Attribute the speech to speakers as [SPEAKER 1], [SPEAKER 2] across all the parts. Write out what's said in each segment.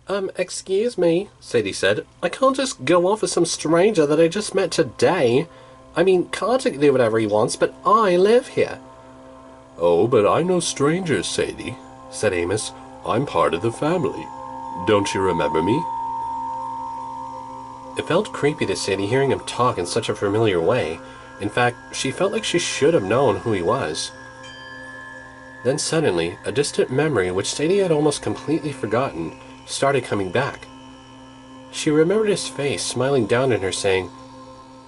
[SPEAKER 1] Excuse me, Sadie said. I can't just go off with some stranger that I just met today. I mean, Carter can do whatever he wants, but I live here.
[SPEAKER 2] Oh, but I'm no stranger, Sadie, said Amos. I'm part of the family. Don't you remember me?
[SPEAKER 1] It felt creepy to Sadie hearing him talk in such a familiar way. In fact, she felt like she should have known who he was. Then suddenly, a distant memory which Sadie had almost completely forgotten started coming back. She remembered his face smiling down at her saying,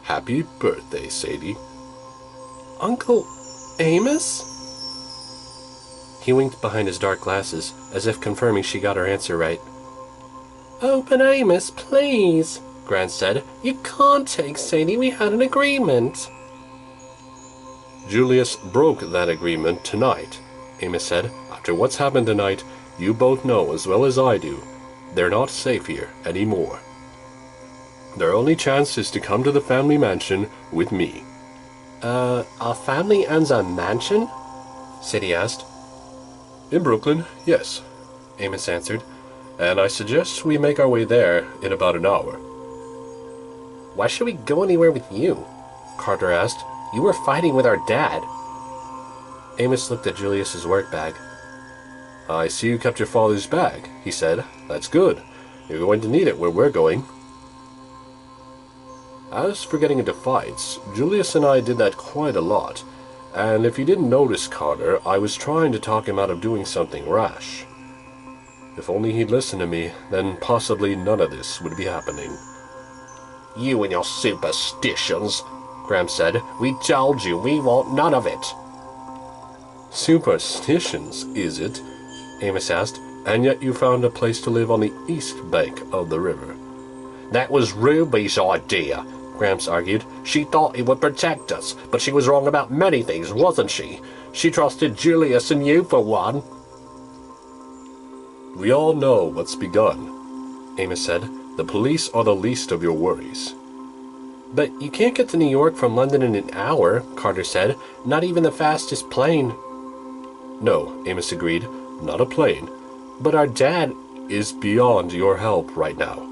[SPEAKER 2] "Happy birthday, Sadie."
[SPEAKER 1] "Uncle Amos?" He winked behind his dark glasses, as if confirming she got her answer right. "Oh, but Amos, please," Gran said. "You can't take Sadie, we had an agreement."
[SPEAKER 2] "Julius broke that agreement tonight," Amos said. "After what's happened tonight, you both know as well as I do, they're not safe here anymore. Their only chance is to come to the family mansion with me."
[SPEAKER 1] Our family owns a mansion?" Sadie asked.
[SPEAKER 2] "In Brooklyn, yes," Amos answered, "and I suggest we make our way there in about an hour."
[SPEAKER 1] "Why should we go anywhere with you?" Carter asked. "You were fighting with our dad." Amos looked at Julius's work bag.
[SPEAKER 2] "I see you kept your father's bag," he said. "That's good. You're going to need it where we're going." As for getting into fights, Julius and I did that quite a lot, and if you didn't notice, Carter, I was trying to talk him out of doing something rash. If only he'd listened to me, then possibly none of this would be happening.
[SPEAKER 1] "You and your superstitions," Graham said. "We told you we want none of it."
[SPEAKER 2] "Superstitions, is it?" Amos asked. "And yet you found a place to live on the east bank of the river."
[SPEAKER 1] "That was Ruby's idea," Gramps argued. "She thought it would protect us, but she was wrong about many things, wasn't she? She trusted Julius and you for one."
[SPEAKER 2] "We all know what's begun," Amos said. "The police are the least of your worries."
[SPEAKER 1] "But you can't get to New York from London in an hour," Carter said. "Not even the fastest plane."
[SPEAKER 2] "No," Amos agreed. "Not a plane.
[SPEAKER 1] But our dad
[SPEAKER 2] is beyond your help right now,"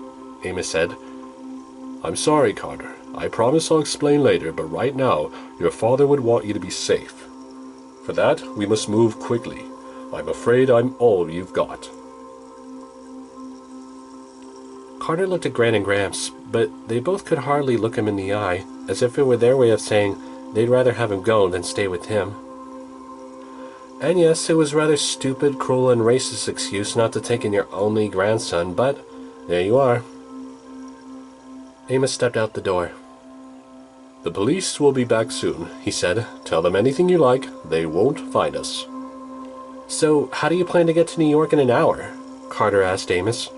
[SPEAKER 2] Amos said. "I'm sorry, Carter. I promise I'll explain later, but right now, your father would want you to be safe. For that, we must move quickly. I'm afraid I'm all you've got."
[SPEAKER 1] Carter looked at Gran and Gramps, but they both could hardly look him in the eye, as if it were their way of saying they'd rather have him go than stay with him. And yes, it was rather stupid, cruel, and racist excuse not to take in your only grandson, but there you are. Amos stepped out the door.
[SPEAKER 2] "The police will be back soon," he said. "Tell them anything you like. They won't find us."
[SPEAKER 1] "So, how do you plan to get to New York in an hour?" Carter asked Amos.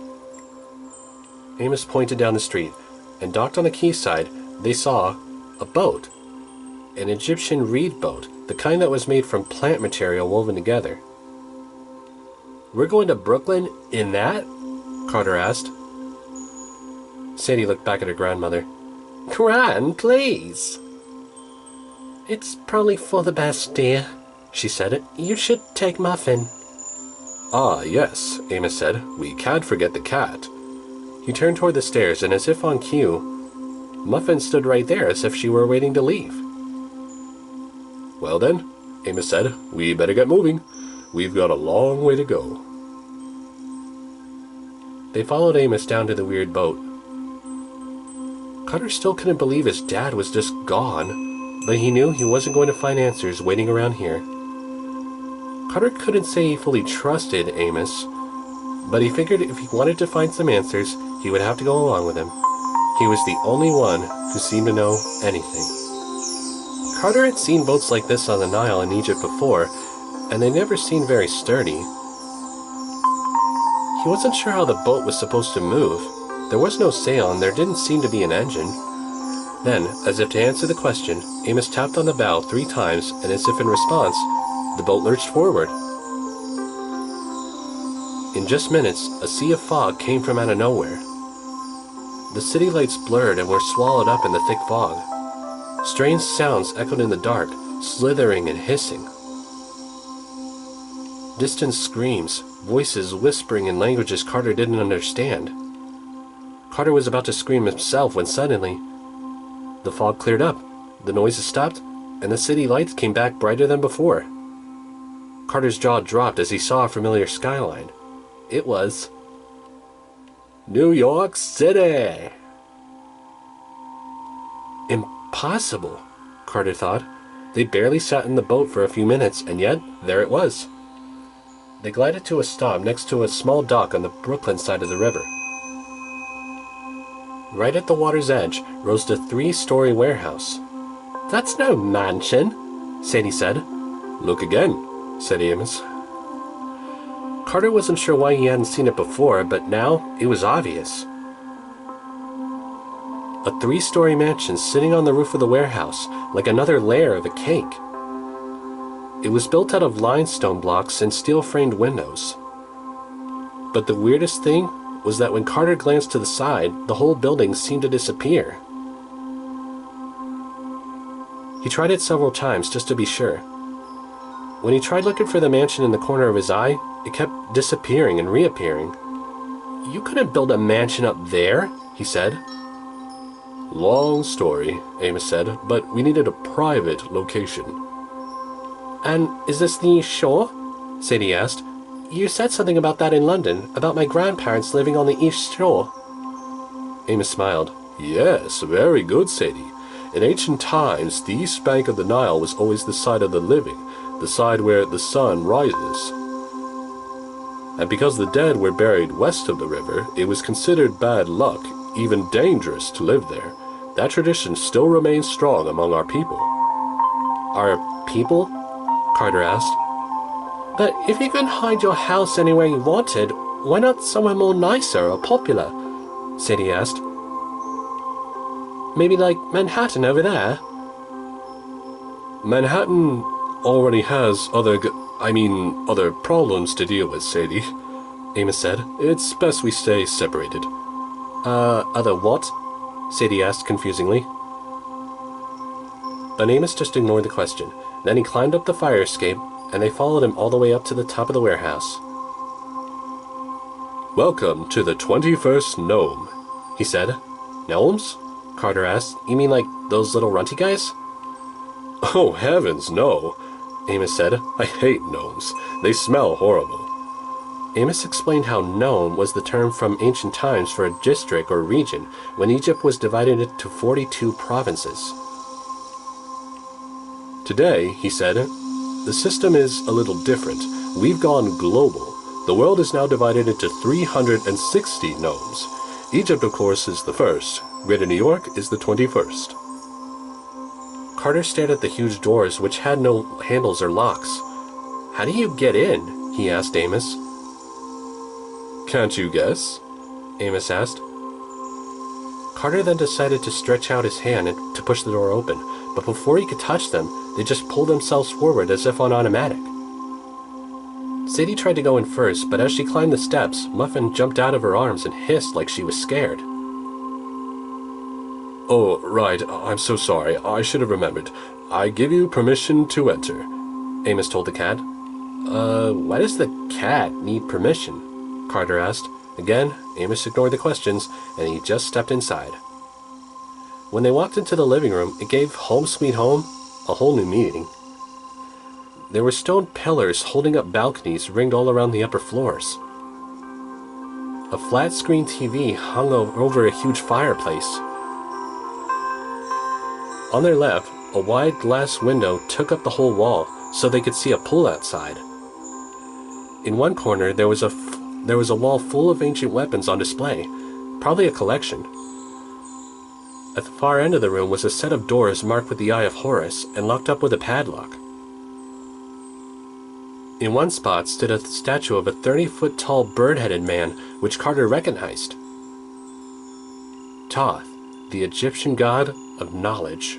[SPEAKER 1] Amos pointed down the street, and docked on the quayside, they saw a boat. An Egyptian reed boat, the kind that was made from plant material woven together. "We're going to Brooklyn in that?" Carter asked. Sadie looked back at her grandmother. "Gran, please." "It's probably for the best, dear," she said. "You should take Muffin."
[SPEAKER 2] "Ah, yes," Amos said. "We can't forget the cat."
[SPEAKER 1] He turned toward the stairs, and as if on cue, Muffin stood right there as if she were waiting to leave.
[SPEAKER 2] "Well then," Amos said, "we better get moving. We've got a long way to go."
[SPEAKER 1] They followed Amos down to the weird boat. Cutter still couldn't believe his dad was just gone, but he knew he wasn't going to find answers waiting around here. Cutter couldn't say he fully trusted Amos, but he figured if he wanted to find some answers, he would have to go along with him. He was the only one who seemed to know anything. Carter had seen boats like this on the Nile in Egypt before, and they never seemed very sturdy. He wasn't sure how the boat was supposed to move. There was no sail, and there didn't seem to be an engine. Then, as if to answer the question, Amos tapped on the bow 3 times, and as if in response, the boat lurched forward. In just minutes, a sea of fog came from out of nowhere. The city lights blurred and were swallowed up in the thick fog. Strange sounds echoed in the dark, slithering and hissing. Distant screams, voices whispering in languages Carter didn't understand. Carter was about to scream himself when suddenly the fog cleared up, the noises stopped, and the city lights came back brighter than before. Carter's jaw dropped as he saw a familiar skyline. It was New York City! Impossible, Carter thought. They barely sat in the boat for a few minutes, and yet there it was. They glided to a stop next to a small dock on the Brooklyn side of the river. Right at the water's edge rose the 3-story warehouse. "That's no mansion," Sadie said. "Look again," said Amos. Carter wasn't sure why he hadn't seen it before, but now it was obvious. A 3-story mansion sitting on the roof of the warehouse, like another layer of a cake. It was built out of limestone blocks and steel-framed windows. But the weirdest thing was that when Carter glanced to the side, the whole building seemed to disappear. He tried it several times just to be sure. When he tried looking for the mansion in the corner of his eye, it kept disappearing and reappearing. "You couldn't build a mansion up there," he said.
[SPEAKER 2] Long story, Amos said, but we needed a private location.
[SPEAKER 1] "And is this the East Shore?" Sadie asked. "You said something about that in London, about my grandparents living on the East Shore."
[SPEAKER 2] Amos smiled. Yes, very good, Sadie. In ancient times, the east bank of the Nile was always the side of the living, the side where the sun rises. And because the dead were buried west of the river, it was considered bad luck, even dangerous, to live there. That tradition still remains strong among our people.
[SPEAKER 1] "Our people?" Carter asked. "But if you can hide your house anywhere you wanted, why not somewhere more nicer or popular?" Sadie asked. "Maybe like Manhattan over there?"
[SPEAKER 2] Manhattan already has other problems to deal with, Sadie," Amos said. "It's best we stay separated."
[SPEAKER 1] Other what?" Sadie asked confusingly. But Amos just ignored the question. Then he climbed up the fire escape, and they followed him all the way up to the top of the warehouse.
[SPEAKER 2] "Welcome to the 21st Gnome,"
[SPEAKER 1] he said. "Gnomes?" Carter asked. "You mean like those little runty guys?"
[SPEAKER 2] "Oh, heavens, no," Amos said. "I hate gnomes. They smell horrible."
[SPEAKER 1] Amos explained how gnome was the term from ancient times for a district or region when Egypt was divided into 42 provinces.
[SPEAKER 2] "Today," he said, "the system is a little different. We've gone global. The world is now divided into 360 gnomes. Egypt, of course, is the first. Greater New York is the 21st.
[SPEAKER 1] Carter stared at the huge doors, which had no handles or locks. "How do you get in?" he asked Amos.
[SPEAKER 2] "Can't you guess?"
[SPEAKER 1] Amos asked. Carter then decided to stretch out his hand to push the door open, but before he could touch them, they just pulled themselves forward as if on automatic. Sadie tried to go in first, but as she climbed the steps, Muffin jumped out of her arms and hissed like she was scared.
[SPEAKER 2] "Oh, right, I'm so sorry. I should have remembered. I give you permission to enter," Amos told the cat.
[SPEAKER 1] Why does the cat need permission?" Carter asked. Again, Amos ignored the questions, and he just stepped inside. When they walked into the living room, it gave Home Sweet Home a whole new meaning. There were stone pillars holding up balconies ringed all around the upper floors. A flat-screen TV hung over a huge fireplace. On their left, a wide glass window took up the whole wall so they could see a pool outside. In one corner, there was a wall full of ancient weapons on display, probably a collection. At the far end of the room was a set of doors marked with the Eye of Horus and locked up with a padlock. In one spot stood a statue of a 30-foot-tall bird-headed man, which Carter recognized. Thoth, the Egyptian god of knowledge.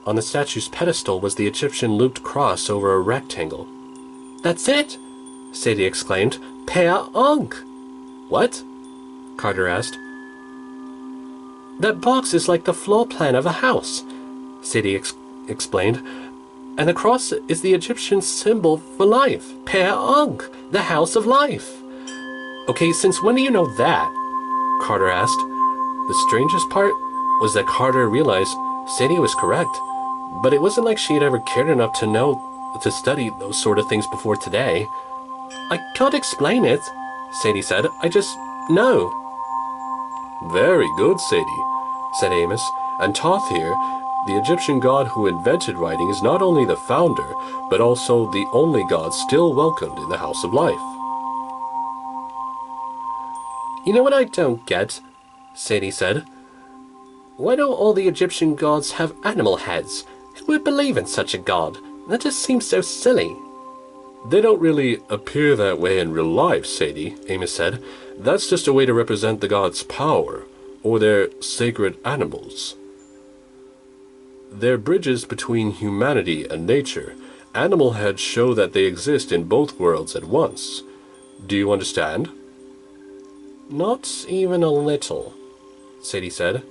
[SPEAKER 1] On the statue's pedestal was the Egyptian looped cross over a rectangle. "That's it!" Sadie exclaimed. "Per Ankh!" "What?" Carter asked. "That box is like the floor plan of a house," Sadie explained. And the cross is the Egyptian symbol for life. Pe-Ankh, the house of life. Okay, since when do you know that? Carter asked. The strangest part was that Carter realized Sadie was correct, but it wasn't like she had ever cared enough to study those sort of things before today. I can't explain it, Sadie said. I just know.
[SPEAKER 2] Very good, Sadie, said Amos. And Thoth here, the Egyptian god who invented writing, is not only the founder, but also the only god still welcomed in the House of Life.
[SPEAKER 1] You know what I don't get? Sadie said. Why don't all the Egyptian gods have animal heads? Who would believe in such a god? That just seems so silly.
[SPEAKER 2] They don't really appear that way in real life, Sadie, Amos said. That's just a way to represent the gods' power, or their sacred animals. They're bridges between humanity and nature. Animal heads show that they exist in both worlds at once. Do you understand?
[SPEAKER 1] Not even a little, Sadie said.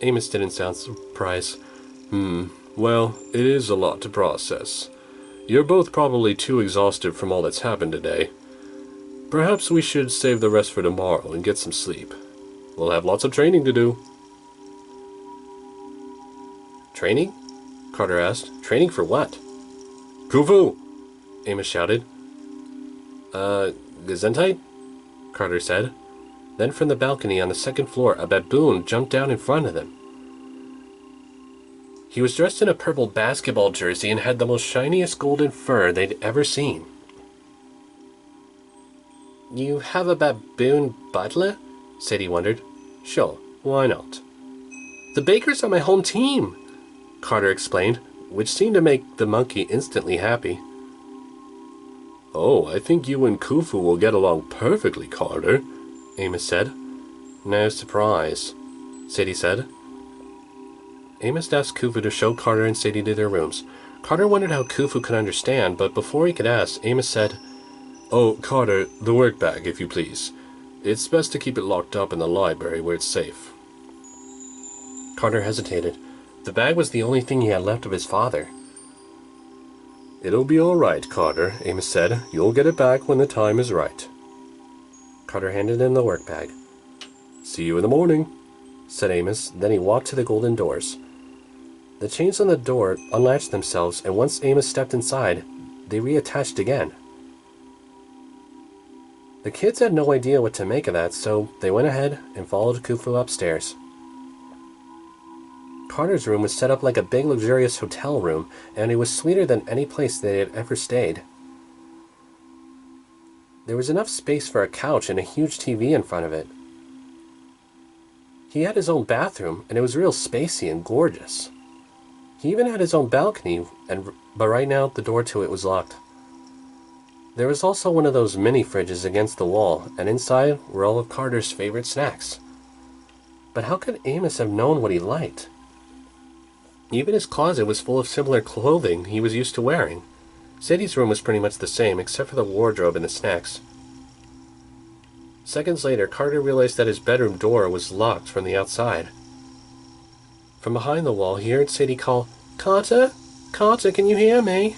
[SPEAKER 2] Amos didn't sound surprised. Well, it is a lot to process. You're both probably too exhausted from all that's happened today. Perhaps we should save the rest for tomorrow and get some sleep. We'll have lots of training to do.
[SPEAKER 1] Training? Carter asked. Training for what?
[SPEAKER 2] Khufu!
[SPEAKER 1] Amos shouted. Gesundheit? Carter said. Then from the balcony on the second floor, a baboon jumped down in front of them. He was dressed in a purple basketball jersey and had the most shiniest golden fur they'd ever seen. You have a baboon butler? Sadie wondered. Sure, why not? The Bakers are my home team, Carter explained, which seemed to make the monkey instantly happy.
[SPEAKER 2] Oh, I think you and Khufu will get along perfectly, Carter,
[SPEAKER 1] Amos said. No surprise, Sadie said. Amos asked Khufu to show Carter and Sadie to their rooms. Carter wondered how Khufu could understand, but before he could ask, Amos said,
[SPEAKER 2] Oh, Carter, the work bag, if you please. It's best to keep it locked up in the library where it's safe.
[SPEAKER 1] Carter hesitated. The bag was the only thing he had left of his father.
[SPEAKER 2] It'll be all right, Carter, Amos said. You'll get it back when the time is right.
[SPEAKER 1] Carter handed him the work bag.
[SPEAKER 2] See you in the morning,
[SPEAKER 1] said Amos. Then he walked to the golden doors. The chains on the door unlatched themselves, and once Amos stepped inside, they reattached again. The kids had no idea what to make of that, so they went ahead and followed Khufu upstairs. Carter's room was set up like a big luxurious hotel room, and it was sweeter than any place they had ever stayed. There was enough space for a couch and a huge TV in front of it. He had his own bathroom, and it was real spacey and gorgeous. He even had his own balcony, but right now the door to it was locked. There was also one of those mini fridges against the wall, and inside were all of Carter's favorite snacks. But how could Amos have known what he liked? Even his closet was full of similar clothing he was used to wearing. Sadie's room was pretty much the same, except for the wardrobe and the snacks. Seconds later, Carter realized that his bedroom door was locked from the outside. From behind the wall, he heard Sadie call, "Carter? Carter, can you hear me?"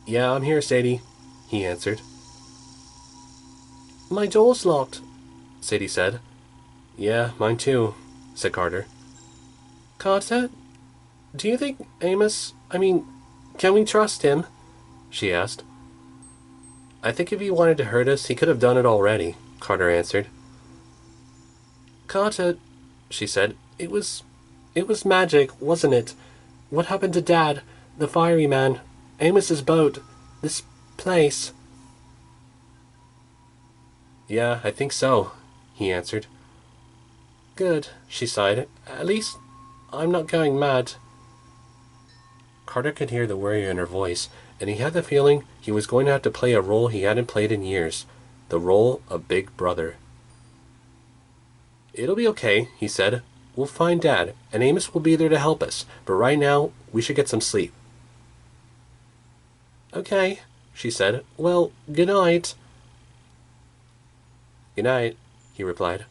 [SPEAKER 1] "Yeah, I'm here, Sadie," he answered. "My door's locked," Sadie said. "Yeah, mine too," said Carter. "Carter, do you think can we trust him?" she asked. "I think if he wanted to hurt us, he could have done it already," Carter answered. "Carter," she said, it was magic, wasn't it? What happened to Dad, the fiery man, Amos's boat, this place?" "Yeah, I think so," he answered. "Good," she sighed. "At least I'm not going mad." Carter could hear the worry in her voice, and he had the feeling he was going to have to play a role he hadn't played in years, the role of Big Brother. "It'll be okay," he said. "We'll find Dad, and Amos will be there to help us, but right now we should get some sleep." "Okay," she said. "Well, good night." "Good night," he replied.